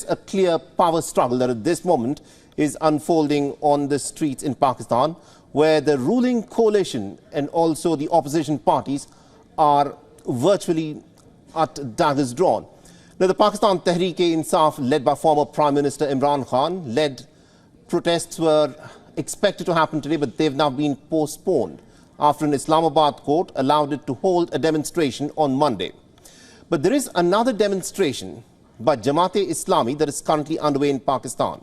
suggests a clear power struggle that at this moment is unfolding on the streets in Pakistan, where the ruling coalition and also the opposition parties are virtually at daggers drawn. Now, the Pakistan Tehreek-e-Insaf, led by former Prime Minister Imran Khan, led protests were expected to happen today, but they've now been postponed after an Islamabad court allowed it to hold a demonstration on Monday. But there is another demonstration by Jamaat-e-Islami that is currently underway in Pakistan.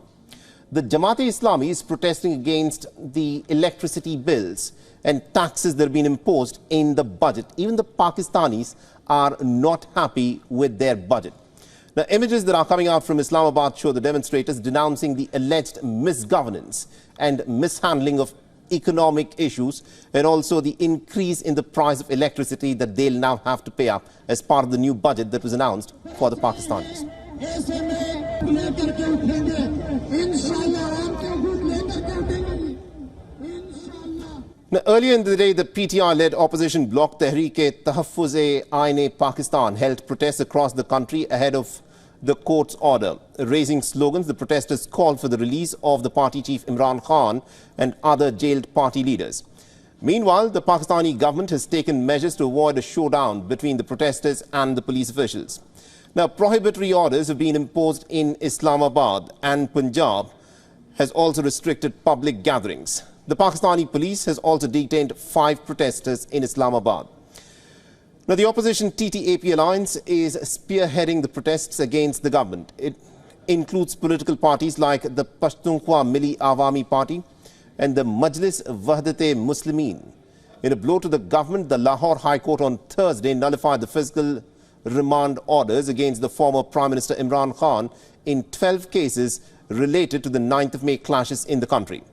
The Jamaat-e-Islami is protesting against the electricity bills and taxes that have been imposed in the budget. Even the Pakistanis are not happy with their budget. The images that are coming out from Islamabad show the demonstrators denouncing the alleged misgovernance and mishandling of economic issues, and also the increase in the price of electricity that they'll now have to pay up as part of the new budget that was announced for the Pakistanis. Now, earlier in the day, the PTI-led opposition bloc Tehreek-e-Insaf held protests across the country ahead of the court's order. Raising slogans, the protesters called for the release of the party chief Imran Khan and other jailed party leaders. Meanwhile, the Pakistani government has taken measures to avoid a showdown between the protesters and the police officials. Now, prohibitory orders have been imposed in Islamabad, and Punjab has also restricted public gatherings. The Pakistani police has also detained 5 protesters in Islamabad. Now, the opposition TTAP alliance is spearheading the protests against the government. It includes political parties like the Pashtunkhwa Milli Awami Party and the Majlis Wahdat-e-Muslimin. In a blow to the government, the Lahore High Court on Thursday nullified the physical remand orders against the former Prime Minister Imran Khan in 12 cases related to the 9th of May clashes in the country.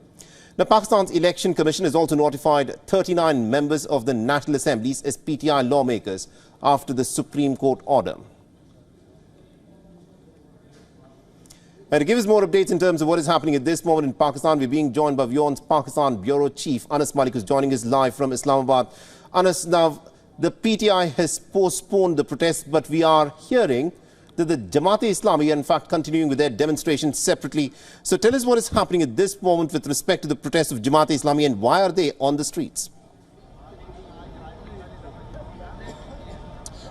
Now, Pakistan's Election Commission has also notified 39 members of the National Assemblies as PTI lawmakers after the Supreme Court order. And to give us more updates in terms of what is happening at this moment in Pakistan, we're being joined by WION's Pakistan Bureau Chief, Anas Malik, who's joining us live from Islamabad. Anas, now, the PTI has postponed the protests, but we are hearing that the Jamaat-e-Islami are in fact continuing with their demonstrations separately. So tell us what is happening at this moment with respect to the protests of Jamaat-e-Islami, and why are they on the streets?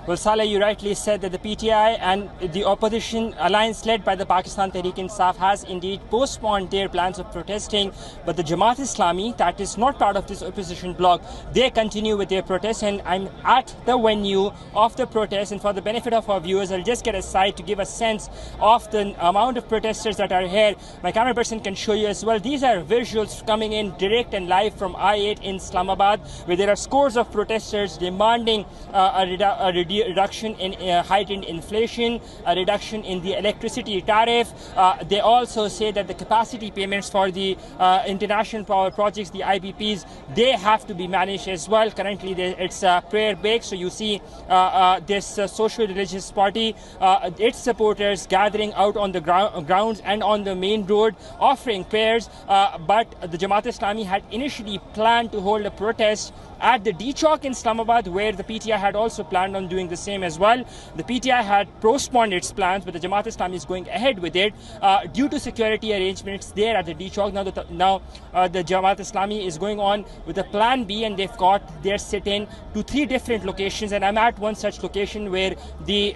Well, Saleh, you rightly said that the PTI and the opposition alliance led by the Pakistan Tehreek-e-Insaf has indeed postponed their plans of protesting. But the Jamaat-e-Islami, that is not part of this opposition bloc, they continue with their protests. And I'm at the venue of the protest. And for the benefit of our viewers, I'll just get aside to give a sense of the amount of protesters that are here. My camera person can show you as well. These are visuals coming in direct and live from I-8 in Islamabad, where there are scores of protesters demanding a reduction in heightened inflation, a reduction in the electricity tariff. They also say that the capacity payments for the international power projects, the IPPs, they have to be managed as well. Currently, it's prayer break. So you see this social religious party, its supporters gathering out on the grounds and on the main road, offering prayers. But the Jamaat-e-Islami had initially planned to hold a protest at the D-Chowk in Islamabad, where the PTI had also planned on doing the same as well. The PTI had postponed its plans, but the Jamaat-e-Islami is going ahead with it due to security arrangements there at the D-Chowk. Now the Jamaat-e-Islami is going on with a plan B, and they've got their sit-in to 3 different locations. And I'm at one such location where the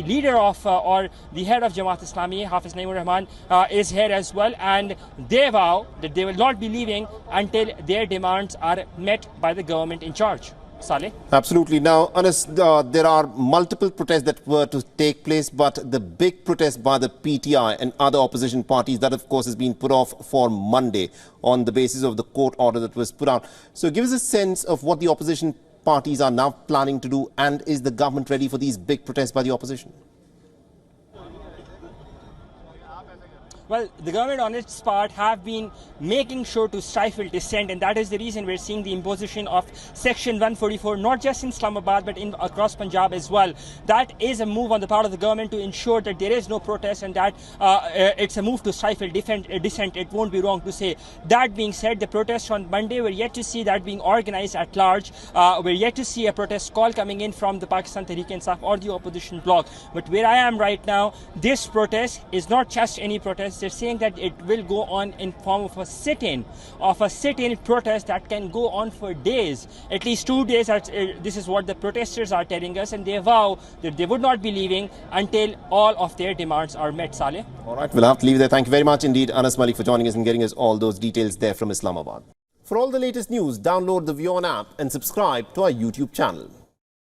leader of or the head of Jamaat-e-Islami, Hafiz Naeemur Rahman, is here as well. And they vow that they will not be leaving until their demands are met by the government in charge. Saleh? Absolutely. Now, Anas, there are multiple protests that were to take place, but the big protest by the PTI and other opposition parties, that of course has been put off for Monday on the basis of the court order that was put out. So give us a sense of what the opposition parties are now planning to do, and is the government ready for these big protests by the opposition? Well, the government on its part have been making sure to stifle dissent, and that is the reason we're seeing the imposition of Section 144, not just in Islamabad, but across Punjab as well. That is a move on the part of the government to ensure that there is no protest, and that it's a move to stifle dissent. It won't be wrong to say. That being said, the protest on Monday, we're yet to see that being organized at large. We're yet to see a protest call coming in from the Pakistan Tehreek-e-Insaf or the opposition bloc. But where I am right now, this protest is not just any protest. They're saying that it will go on in form of a sit-in protest that can go on for days, at least 2 days. This is what the protesters are telling us, and they vow that they would not be leaving until all of their demands are met. Saleh. All right, we'll have to leave there. Thank you very much indeed, Anas Malik, for joining us and getting us all those details there from Islamabad. For all the latest news, download the WION app and subscribe to our YouTube channel.